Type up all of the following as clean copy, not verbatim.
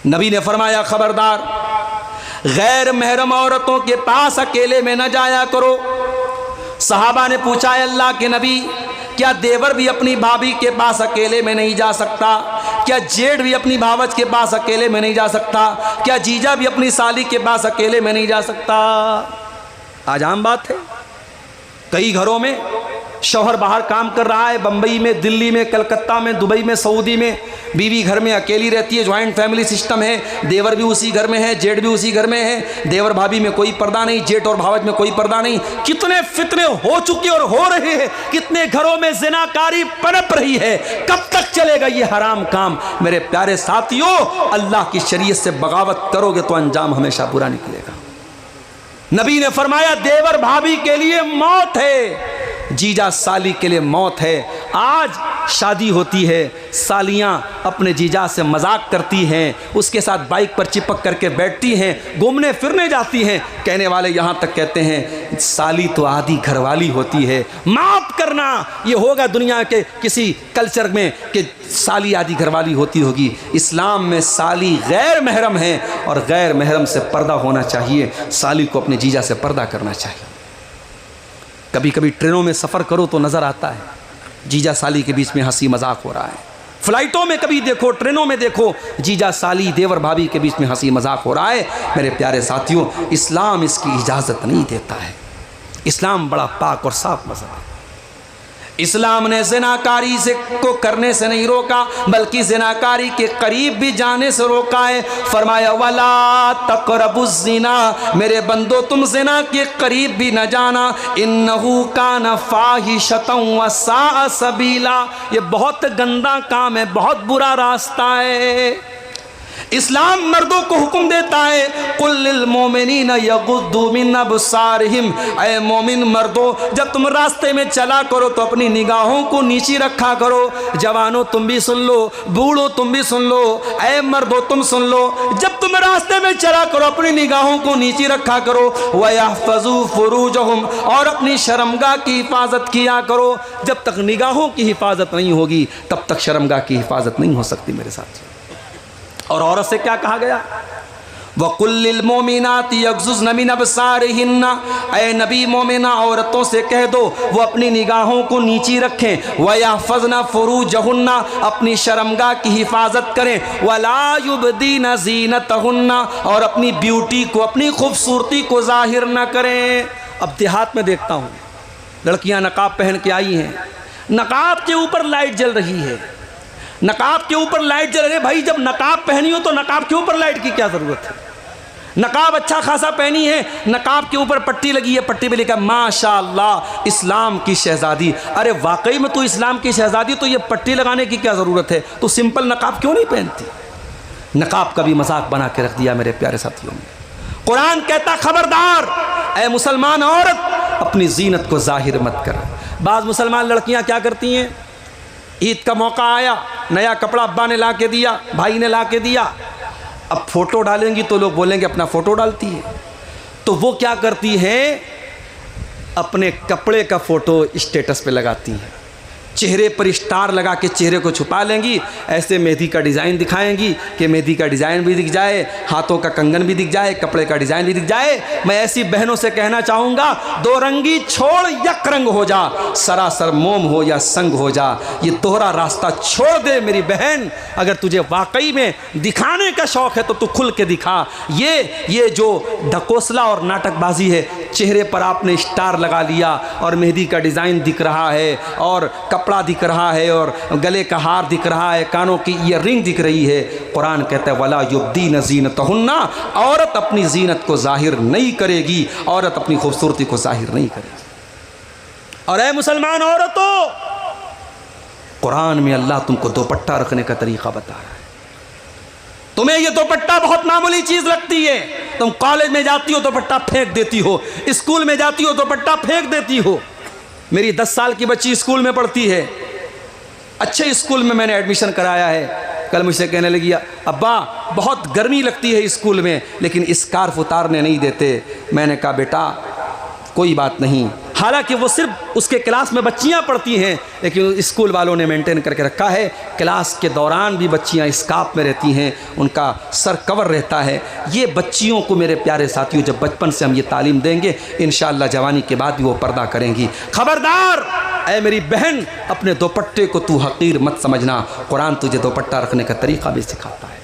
नबी ने फरमाया खबरदार, गैर महरम औरतों के पास अकेले में न जाया करो। सहाबा ने पूछा, अल्लाह के नबी, क्या देवर भी अपनी भाभी के पास अकेले में नहीं जा सकता? क्या जेठ भी अपनी भावज के पास अकेले में नहीं जा सकता? क्या जीजा भी अपनी साली के पास अकेले में नहीं जा सकता? आज आम बात है, कई घरों में शौहर बाहर काम कर रहा है, बंबई में, दिल्ली में, कलकत्ता में, दुबई में, सऊदी में, बीवी घर में अकेली रहती है, ज्वाइंट फैमिली सिस्टम है, देवर भी उसी घर में है, जेठ भी उसी घर में है, देवर भाभी में कोई पर्दा नहीं, जेठ और भावज में कोई पर्दा नहीं। कितने फितने हो चुके और हो रहे हैं, कितने घरों में ज़िनाकारी पनप रही है। कब तक चलेगा ये हराम काम? मेरे प्यारे साथियों, अल्लाह की शरीयत से बगावत करोगे तो अंजाम हमेशा बुरा निकलेगा। नबी ने फरमाया, देवर भाभी के लिए मौत है, जीजा साली के लिए मौत है। आज शादी होती है, सालियां अपने जीजा से मजाक करती हैं, उसके साथ बाइक पर चिपक करके बैठती हैं, घूमने फिरने जाती हैं। कहने वाले यहाँ तक कहते हैं, साली तो आधी घरवाली होती है। माफ करना, ये होगा दुनिया के किसी कल्चर में कि साली आधी घरवाली होती होगी। इस्लाम में साली गैर महरम है और गैर महरम से पर्दा होना चाहिए। साली को अपने जीजा से पर्दा करना चाहिए। कभी कभी ट्रेनों में सफ़र करो तो नज़र आता है जीजा साली के बीच में हंसी मजाक हो रहा है। फ्लाइटों में कभी देखो, ट्रेनों में देखो, जीजा साली देवर भाभी के बीच में हंसी मजाक हो रहा है। मेरे प्यारे साथियों, इस्लाम इसकी इजाज़त नहीं देता है। इस्लाम बड़ा पाक और साफ मज़हब है। इस्लाम ने ज़िनाकारी से को करने से नहीं रोका, बल्कि ज़िनाकारी के करीब भी जाने से रोका है। फरमाया, वला तक़रबुज़्ज़िना, मेरे बंदो तुम ज़िना के करीब भी न जाना। इन्नहु कान फ़ाहिशतन व साअ सबीला, ये बहुत गंदा काम है, बहुत बुरा रास्ता है। इस्लाम मर्दों को हुक्म देता है, कुल लिल मोमिनीन यगुद्दू मिन अबसारिहिम, ऐ मोमिन मर्दों, जब तुम रास्ते में चला करो तो अपनी निगाहों को नीची रखा करो। जवानों तुम भी सुन लो, बूढ़ों तुम भी सुन लो, ऐ मर्दों तुम सुन लो, जब तुम रास्ते में चला करो अपनी निगाहों को नीची रखा करो। वयहफ़ज़ू फ़ुरूजहुम, और अपनी शर्मगाह की हिफाजत किया करो। जब तक निगाहों की हिफाजत नहीं होगी तब तक शर्मगाह की हिफाजत नहीं हो सकती मेरे साथ। और औरत से क्या कहा गया? वकुल्लिल मोमिनाति यग़ज़ुज़्न मिन अबसारिहिन्ना, ऐ नबी मोमिना औरतों से कह दो वो अपनी निगाहों को नीची रखें। वयहफ़ज़्न फ़ुरूजहुन्ना, अपनी शर्मगाह की हिफाजत करें। वला युबदीन ज़ीनतहुन्ना, और अपनी ब्यूटी को, अपनी खूबसूरती को ज़ाहिर न करें। अब देहात में देखता हूँ लड़कियाँ नकाब पहन के आई हैं, नकाब के ऊपर लाइट जल रही है, नकाब के ऊपर लाइट जल रही है। भाई जब नकाब पहनी हो तो नकाब के ऊपर लाइट की क्या ज़रूरत है? नकाब अच्छा खासा पहनी है, नकाब के ऊपर पट्टी लगी है, पट्टी पे लिखा माशाअल्लाह इस्लाम की शहजादी। अरे वाकई में तू इस्लाम की शहजादी, तो ये पट्टी लगाने की क्या ज़रूरत है? तो सिंपल नकाब क्यों नहीं पहनती? नकाब का भी मजाक बना के रख दिया मेरे प्यारे साथियों में। कुरान कहता, खबरदार ऐ मुसलमान औरत, अपनी जीनत को जाहिर मत कर। बाज़ मुसलमान लड़कियाँ क्या करती हैं, ईद का मौका आया, नया कपड़ा अब्बा ने ला के दिया, भाई ने ला के दिया, अब फ़ोटो डालेंगी तो लोग बोलेंगे अपना फ़ोटो डालती है। तो वो क्या करती हैं, अपने कपड़े का फ़ोटो स्टेटस पे लगाती हैं, चेहरे पर स्टार लगा के चेहरे को छुपा लेंगी, ऐसे मेहंदी का डिज़ाइन दिखाएंगी कि मेहंदी का डिज़ाइन भी दिख जाए, हाथों का कंगन भी दिख जाए, कपड़े का डिज़ाइन भी दिख जाए। मैं ऐसी बहनों से कहना चाहूँगा, दो रंगी छोड़ यक रंग हो जा, सरासर मोम हो या संग हो जा। ये दोहरा रास्ता छोड़ दे मेरी बहन। अगर तुझे वाकई में दिखाने का शौक़ है तो तू खुल के दिखा। ये जो ढकोसला और नाटकबाजी है, चेहरे पर आपने स्टार लगा लिया और मेहंदी का डिज़ाइन दिख रहा है और कपड़ा दिख रहा है और गले का हार दिख रहा है, कानों की ईयररिंग दिख रही है। कुरान कहता है, वला युब्दीन ज़ीनतहुन्ना, औरत अपनी जीनत को जाहिर नहीं करेगी, औरत अपनी खूबसूरती को जाहिर नहीं करेगी। और ऐ मुसलमान औरतों, कुरान में अल्लाह तुमको दुपट्टा रखने का तरीक़ा बता रहा है। तुम्हें ये दुपट्टा बहुत मामूली चीज़ लगती है, तुम कॉलेज में जाती हो दुपट्टा फेंक देती हो, स्कूल में जाती हो दुपट्टा फेंक देती हो। मेरी 10 साल की बच्ची स्कूल में पढ़ती है, अच्छे स्कूल में मैंने एडमिशन कराया है। कल मुझसे कहने लगी, अब्बा बहुत गर्मी लगती है स्कूल में, लेकिन स्कार्फ उतारने नहीं देते। मैंने कहा बेटा कोई बात नहीं, हालांकि वो सिर्फ उसके क्लास में बच्चियां पढ़ती हैं, लेकिन स्कूल वालों ने मेंटेन करके रखा है। क्लास के दौरान भी बच्चियां स्कार्फ में रहती हैं, उनका सर कवर रहता है। ये बच्चियों को मेरे प्यारे साथियों जब बचपन से हम ये तालीम देंगे, इंशाअल्लाह जवानी के बाद भी वो पर्दा करेंगी। खबरदार ऐ मेरी बहन, अपने दुपट्टे को तू हकीर मत समझना। कुरान तुझे दुपट्टा रखने का तरीका भी सिखाता है।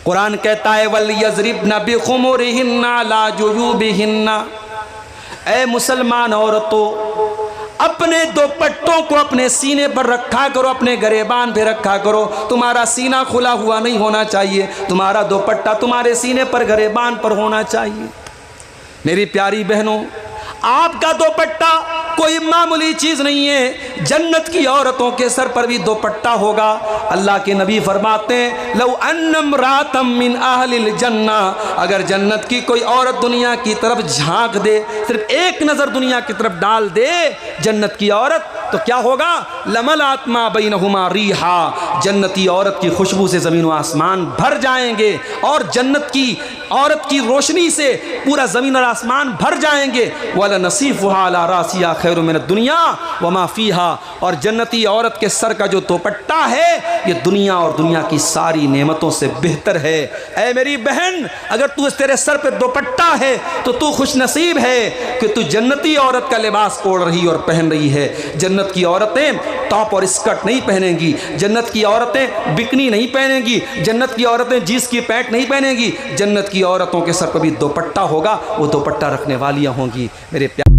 कुरान कहता है वल यज़रिबना बिखुमुरिहिन्ना ला जुयूबिहिन्ना। ऐ मुसलमान औरतों, अपने दुपट्टों को अपने सीने पर रखा करो, अपने गरेबान पे रखा करो। तुम्हारा सीना खुला हुआ नहीं होना चाहिए, तुम्हारा दुपट्टा तुम्हारे सीने पर गरेबान पर होना चाहिए। मेरी प्यारी बहनों, आपका दुपट्टा कोई मामूली चीज़ नहीं है। जन्नत की औरतों के सर पर भी दुपट्टा होगा। अल्लाह के नबी फरमाते हैं लौ अन्नम रातम मिन अहलिल जन्ना, अगर जन्नत की कोई औरत दुनिया की तरफ झांक दे, सिर्फ एक नज़र दुनिया की तरफ डाल दे जन्नत की औरत, तो क्या होगा? लमल आत्मा बैनहुमा रीहा, जन्नती औरत की खुशबू से ज़मीन व आसमान भर जाएंगे, और जन्नत की औरत की रोशनी से पूरा ज़मीन और आसमान भर जाएंगे। वाला नसीफ़ुहा अला रासिया खैरु मिन दुनिया व मा फ़ीहा, और जन्नती औरत के सर का जो दुपट्टा है ये दुनिया और दुनिया की सारी नेमतों से बेहतर है। ऐ मेरी बहन, अगर तू तेरे सर पे दुपट्टा है तो तू खुश नसीब है कि तू जन्नती औरत का लिबास ओढ़ रही और पहन रही है। जन्नत की औरतें टॉप और स्कर्ट नहीं पहनेंगी, जन्नत की औरतें बिकनी नहीं पहनेंगी, जन्नत की औरतें जीन्स की पैंट नहीं पहनेंगी। जन्नत की औरतों के सर पर भी दुपट्टा होगा, वो दुपट्टा रखने वालियाँ होंगी। मेरे प्यार